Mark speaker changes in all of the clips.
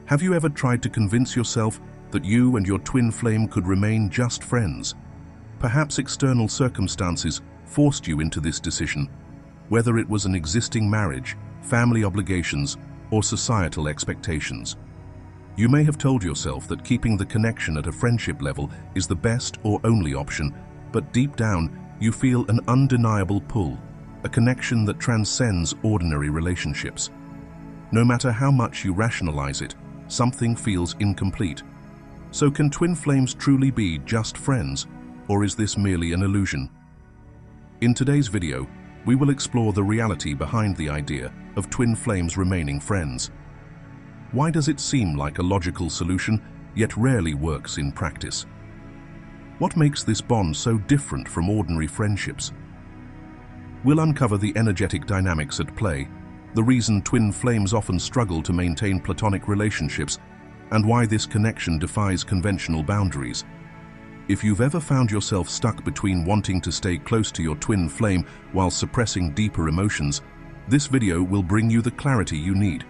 Speaker 1: Have you ever tried to convince yourself that you and your twin flame could remain just friends? Perhaps external circumstances forced you into this decision, whether it was an existing marriage, family obligations, or societal expectations. You may have told yourself that keeping the connection at a friendship level is the best or only option, but deep down, you feel an undeniable pull, a connection that transcends ordinary relationships. No matter how much you rationalize it, something feels incomplete. So can twin flames truly be just friends, or is this merely an illusion? In today's video, we will explore the reality behind the idea of twin flames remaining friends. Why does it seem like a logical solution, yet rarely works in practice? What makes this bond so different from ordinary friendships? We'll uncover the energetic dynamics at play, the reason twin flames often struggle to maintain platonic relationships, and why this connection defies conventional boundaries. If you've ever found yourself stuck between wanting to stay close to your twin flame while suppressing deeper emotions, this video will bring you the clarity you need.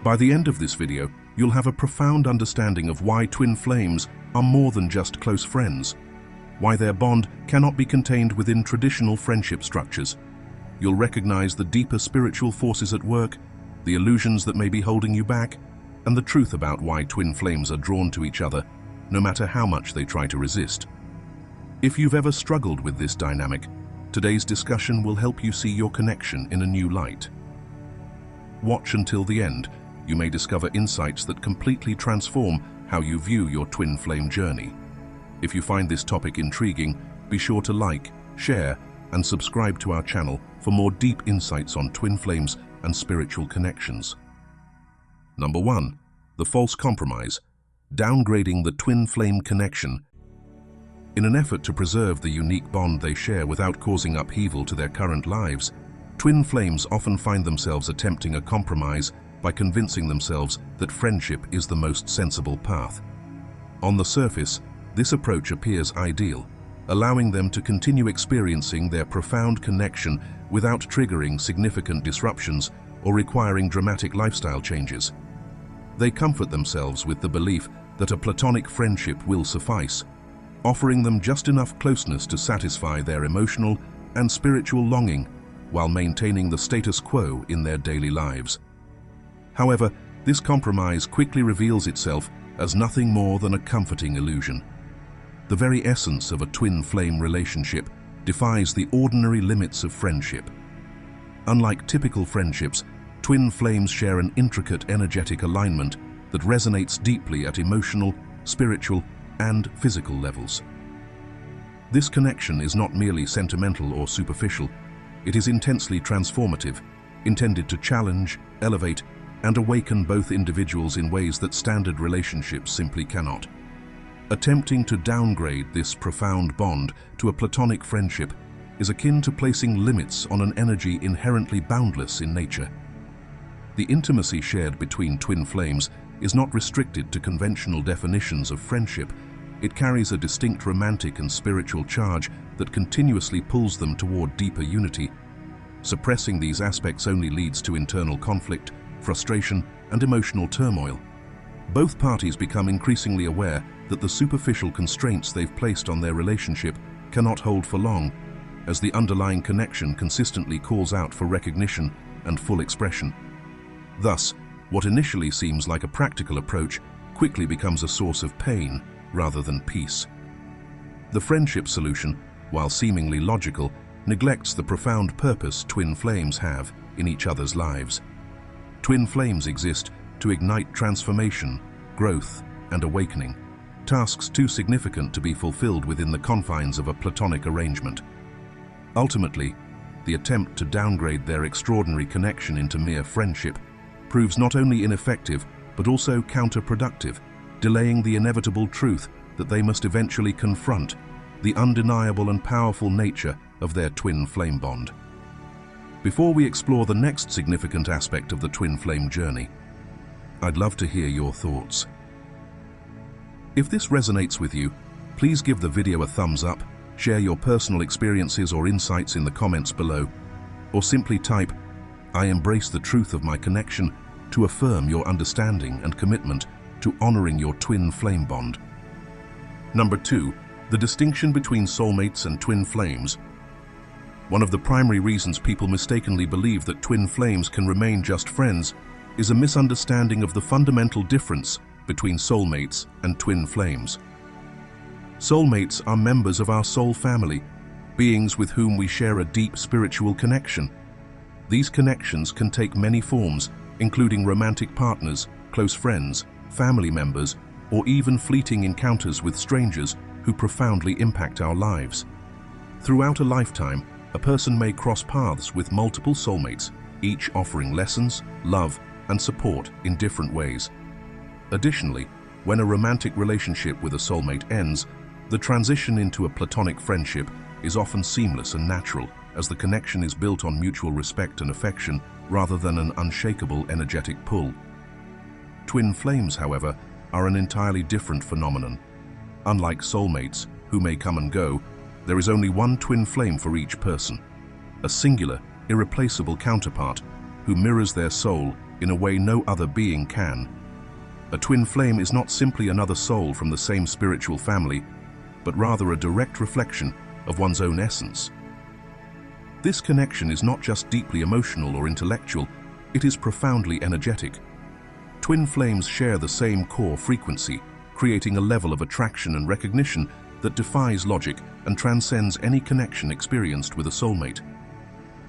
Speaker 1: By the end of this video, you'll have a profound understanding of why twin flames are more than just close friends, why their bond cannot be contained within traditional friendship structures. You'll recognize the deeper spiritual forces at work, the illusions that may be holding you back, and the truth about why twin flames are drawn to each other, no matter how much they try to resist. If you've ever struggled with this dynamic, today's discussion will help you see your connection in a new light. Watch until the end. You may discover insights that completely transform how you view your twin flame journey. If you find this topic intriguing, be sure to like, share, and subscribe to our channel for more deep insights on twin flames and spiritual connections. Number 1. The false compromise. Downgrading the twin flame connection. In an effort to preserve the unique bond they share without causing upheaval to their current lives, twin flames often find themselves attempting a compromise by convincing themselves that friendship is the most sensible path. On the surface, this approach appears ideal, allowing them to continue experiencing their profound connection without triggering significant disruptions or requiring dramatic lifestyle changes. They comfort themselves with the belief that a platonic friendship will suffice, offering them just enough closeness to satisfy their emotional and spiritual longing while maintaining the status quo in their daily lives. However, this compromise quickly reveals itself as nothing more than a comforting illusion. The very essence of a twin flame relationship defies the ordinary limits of friendship. Unlike typical friendships, twin flames share an intricate energetic alignment that resonates deeply at emotional, spiritual, and physical levels. This connection is not merely sentimental or superficial. It is intensely transformative, intended to challenge, elevate, and awaken both individuals in ways that standard relationships simply cannot. Attempting to downgrade this profound bond to a platonic friendship is akin to placing limits on an energy inherently boundless in nature. The intimacy shared between twin flames is not restricted to conventional definitions of friendship. It carries a distinct romantic and spiritual charge that continuously pulls them toward deeper unity. Suppressing these aspects only leads to internal conflict, frustration, and emotional turmoil. Both parties become increasingly aware that the superficial constraints they've placed on their relationship cannot hold for long, as the underlying connection consistently calls out for recognition and full expression. Thus, what initially seems like a practical approach quickly becomes a source of pain rather than peace. The friendship solution, while seemingly logical, neglects the profound purpose twin flames have in each other's lives. Twin flames exist to ignite transformation, growth, and awakening, tasks too significant to be fulfilled within the confines of a platonic arrangement. Ultimately, the attempt to downgrade their extraordinary connection into mere friendship proves not only ineffective but also counterproductive, delaying the inevitable truth that they must eventually confront the undeniable and powerful nature of their twin flame bond. Before we explore the next significant aspect of the twin flame journey, I'd love to hear your thoughts. If this resonates with you, please give the video a thumbs up, share your personal experiences or insights in the comments below, or simply type, "I embrace the truth of my connection," to affirm your understanding and commitment to honoring your twin flame bond. Number 2, the distinction between soulmates and twin flames. One of the primary reasons people mistakenly believe that twin flames can remain just friends is a misunderstanding of the fundamental difference between soulmates and twin flames. Soulmates are members of our soul family, beings with whom we share a deep spiritual connection. These connections can take many forms, including romantic partners, close friends, family members, or even fleeting encounters with strangers who profoundly impact our lives. Throughout a lifetime, a person may cross paths with multiple soulmates, each offering lessons, love, and support in different ways. Additionally, when a romantic relationship with a soulmate ends, the transition into a platonic friendship is often seamless and natural, as the connection is built on mutual respect and affection rather than an unshakable energetic pull. Twin flames, however, are an entirely different phenomenon. Unlike soulmates, who may come and go, there is only one twin flame for each person, a singular, irreplaceable counterpart who mirrors their soul in a way no other being can. A twin flame is not simply another soul from the same spiritual family, but rather a direct reflection of one's own essence. This connection is not just deeply emotional or intellectual, it is profoundly energetic. Twin flames share the same core frequency, creating a level of attraction and recognition that defies logic and transcends any connection experienced with a soulmate.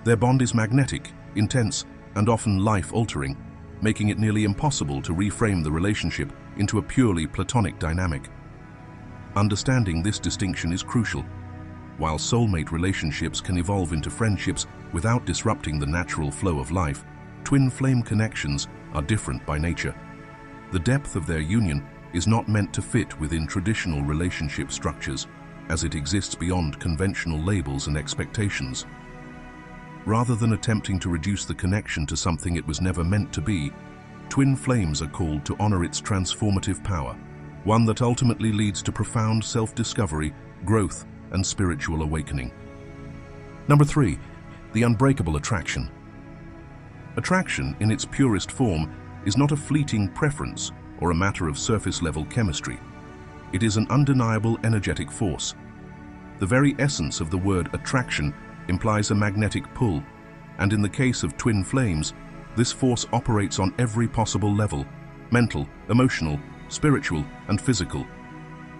Speaker 1: Their bond is magnetic, intense, and often life-altering, making it nearly impossible to reframe the relationship into a purely platonic dynamic. Understanding this distinction is crucial. While soulmate relationships can evolve into friendships without disrupting the natural flow of life, twin flame connections are different by nature. The depth of their union is not meant to fit within traditional relationship structures, as it exists beyond conventional labels and expectations. Rather than attempting to reduce the connection to something it was never meant to be, twin flames are called to honor its transformative power, one that ultimately leads to profound self-discovery, growth, and spiritual awakening. Number 3, the unbreakable attraction. Attraction, in its purest form, is not a fleeting preference or a matter of surface-level chemistry. It is an undeniable energetic force. The very essence of the word attraction implies a magnetic pull, and in the case of twin flames, this force operates on every possible level: mental, emotional, spiritual, and physical.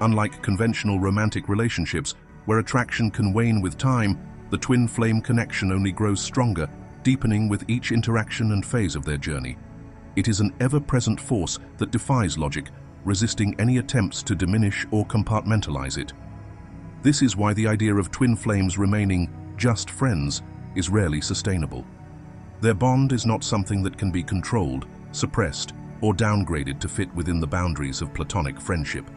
Speaker 1: Unlike conventional romantic relationships, where attraction can wane with time, the twin flame connection only grows stronger, deepening with each interaction and phase of their journey. It is an ever-present force that defies logic, resisting any attempts to diminish or compartmentalize it. This is why the idea of twin flames remaining just friends is rarely sustainable. Their bond is not something that can be controlled, suppressed, or downgraded to fit within the boundaries of platonic friendship.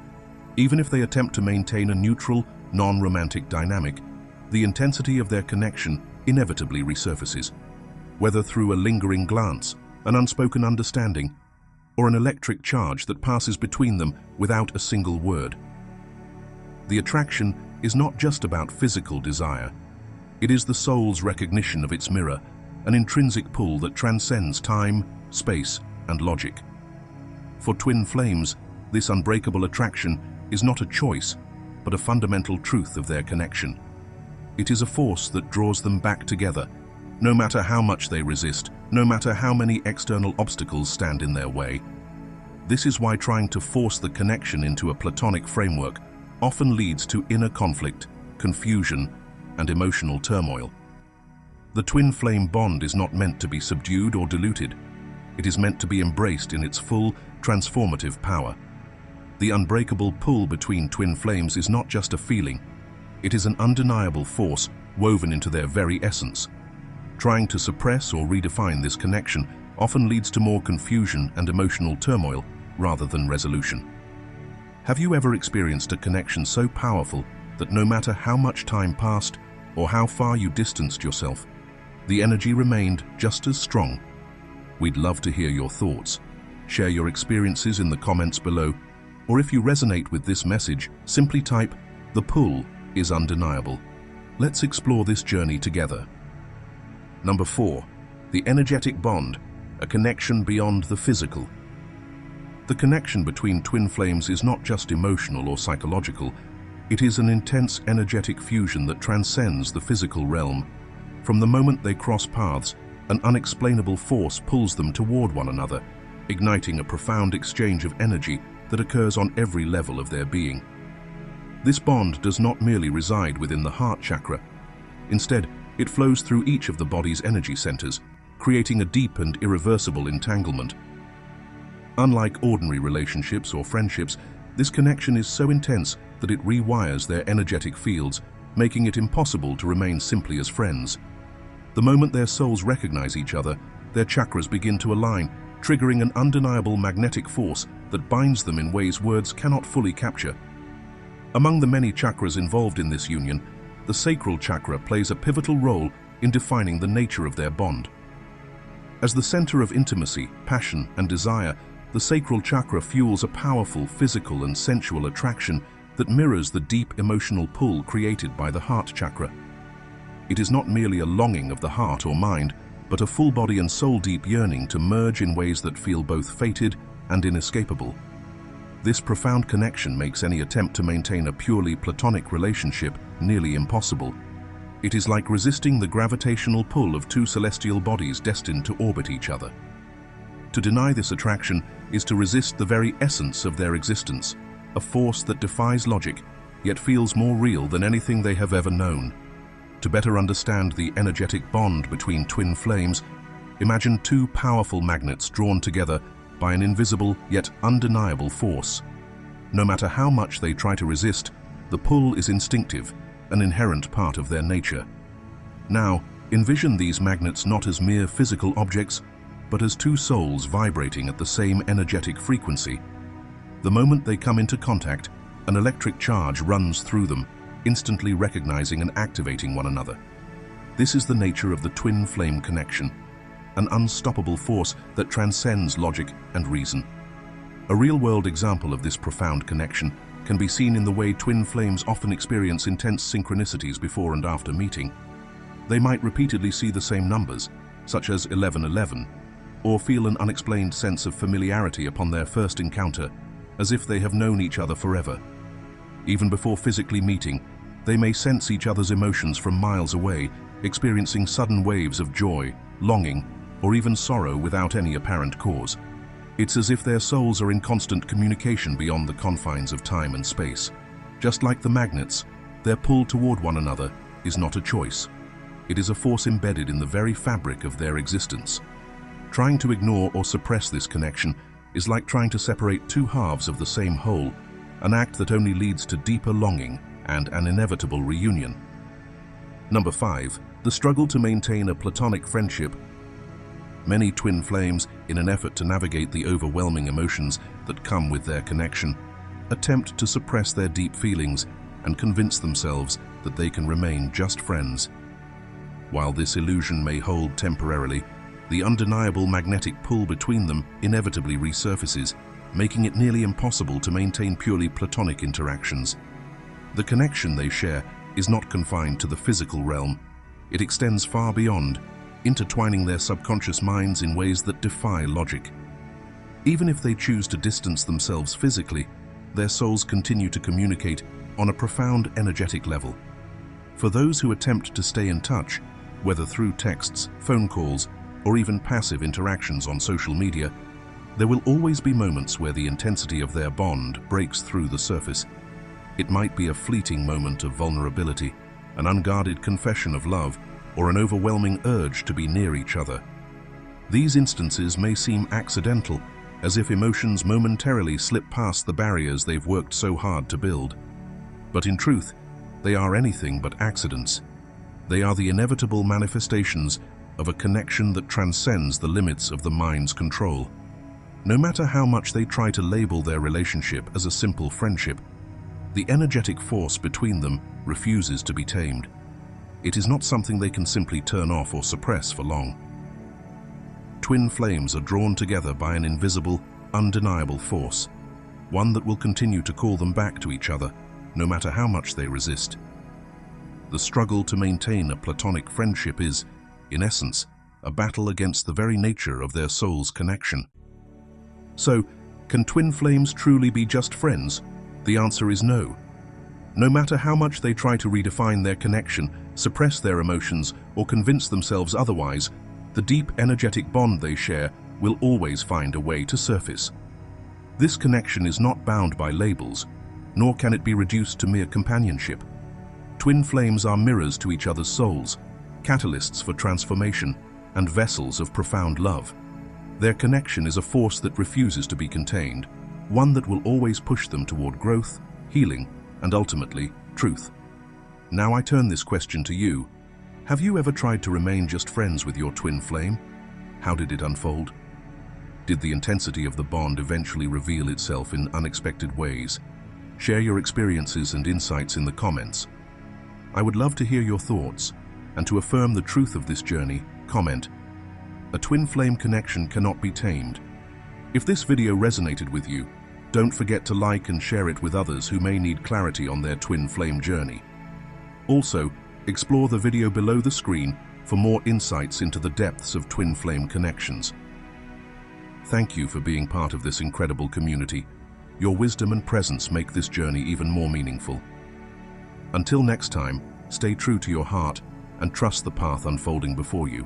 Speaker 1: Even if they attempt to maintain a neutral, non-romantic dynamic, the intensity of their connection inevitably resurfaces, whether through a lingering glance, an unspoken understanding, or an electric charge that passes between them without a single word. The attraction is not just about physical desire. It is the soul's recognition of its mirror, an intrinsic pull that transcends time, space, and logic. For twin flames, this unbreakable attraction is not a choice, but a fundamental truth of their connection. It is a force that draws them back together, no matter how much they resist, no matter how many external obstacles stand in their way. This is why trying to force the connection into a platonic framework often leads to inner conflict, confusion, and emotional turmoil. The twin flame bond is not meant to be subdued or diluted. It is meant to be embraced in its full, transformative power. The unbreakable pull between twin flames is not just a feeling. It is an undeniable force woven into their very essence. Trying to suppress or redefine this connection often leads to more confusion and emotional turmoil rather than resolution. Have you ever experienced a connection so powerful that no matter how much time passed or how far you distanced yourself, the energy remained just as strong? We'd love to hear your thoughts. Share your experiences in the comments below, or if you resonate with this message, simply type, "The pull is undeniable." Let's explore this journey together. Number 4, the energetic bond. a connection beyond the physical. The connection between twin flames is not just emotional or psychological, it is an intense energetic fusion that transcends the physical realm. From the moment they cross paths, an unexplainable force pulls them toward one another, igniting a profound exchange of energy that occurs on every level of their being. This bond does not merely reside within the heart chakra. Instead, it flows through each of the body's energy centers, creating a deep and irreversible entanglement. Unlike ordinary relationships or friendships, this connection is so intense that it rewires their energetic fields, making it impossible to remain simply as friends. The moment their souls recognize each other, their chakras begin to align, triggering an undeniable magnetic force that binds them in ways words cannot fully capture. Among the many chakras involved in this union, the sacral chakra plays a pivotal role in defining the nature of their bond. As the center of intimacy, passion, and desire, the sacral chakra fuels a powerful physical and sensual attraction that mirrors the deep emotional pull created by the heart chakra. It is not merely a longing of the heart or mind, but a full body and soul-deep yearning to merge in ways that feel both fated and inescapable. This profound connection makes any attempt to maintain a purely platonic relationship nearly impossible. It is like resisting the gravitational pull of two celestial bodies destined to orbit each other. To deny this attraction is to resist the very essence of their existence, a force that defies logic, yet feels more real than anything they have ever known. To better understand the energetic bond between twin flames, imagine two powerful magnets drawn together by an invisible yet undeniable force. No matter how much they try to resist, the pull is instinctive, an inherent part of their nature. Now, envision these magnets not as mere physical objects, but as two souls vibrating at the same energetic frequency. The moment they come into contact, an electric charge runs through them, instantly recognizing and activating one another. This is the nature of the twin flame connection, an unstoppable force that transcends logic and reason. A real-world example of this profound connection can be seen in the way twin flames often experience intense synchronicities before and after meeting. They might repeatedly see the same numbers, such as 1111, or feel an unexplained sense of familiarity upon their first encounter, as if they have known each other forever. Even before physically meeting, they may sense each other's emotions from miles away, experiencing sudden waves of joy, longing, or even sorrow without any apparent cause. It's as if their souls are in constant communication beyond the confines of time and space. Just like the magnets, their pull toward one another is not a choice. It is a force embedded in the very fabric of their existence. Trying to ignore or suppress this connection is like trying to separate two halves of the same whole, an act that only leads to deeper longing and an inevitable reunion. Number 5. The struggle to maintain a platonic friendship. Many twin flames, in an effort to navigate the overwhelming emotions that come with their connection, attempt to suppress their deep feelings and convince themselves that they can remain just friends. While this illusion may hold temporarily, the undeniable magnetic pull between them inevitably resurfaces, making it nearly impossible to maintain purely platonic interactions. The connection they share is not confined to the physical realm. It extends far beyond, intertwining their subconscious minds in ways that defy logic. Even if they choose to distance themselves physically, their souls continue to communicate on a profound energetic level. For those who attempt to stay in touch, whether through texts, phone calls, or even passive interactions on social media, there will always be moments where the intensity of their bond breaks through the surface. It might be a fleeting moment of vulnerability, an unguarded confession of love, or an overwhelming urge to be near each other. These instances may seem accidental, as if emotions momentarily slip past the barriers they've worked so hard to build. But in truth, they are anything but accidents. They are the inevitable manifestations of a connection that transcends the limits of the mind's control. No matter how much they try to label their relationship as a simple friendship, the energetic force between them refuses to be tamed. It is not something they can simply turn off or suppress for long. Twin flames are drawn together by an invisible, undeniable force, one that will continue to call them back to each other, no matter how much they resist. The struggle to maintain a platonic friendship is, in essence, a battle against the very nature of their soul's connection. So, can twin flames truly be just friends? The answer is no. No matter how much they try to redefine their connection, suppress their emotions, or convince themselves otherwise, the deep energetic bond they share will always find a way to surface. This connection is not bound by labels, nor can it be reduced to mere companionship. Twin flames are mirrors to each other's souls, catalysts for transformation, and vessels of profound love. Their connection is a force that refuses to be contained, one that will always push them toward growth, healing, and ultimately, truth. Now I turn this question to you. Have you ever tried to remain just friends with your twin flame? How did it unfold? Did the intensity of the bond eventually reveal itself in unexpected ways? Share your experiences and insights in the comments. I would love to hear your thoughts, and to affirm the truth of this journey, comment, "A twin flame connection cannot be tamed." If this video resonated with you, don't forget to like and share it with others who may need clarity on their twin flame journey. Also, explore the video below the screen for more insights into the depths of twin flame connections. Thank you for being part of this incredible community. Your wisdom and presence make this journey even more meaningful. Until next time, stay true to your heart and trust the path unfolding before you.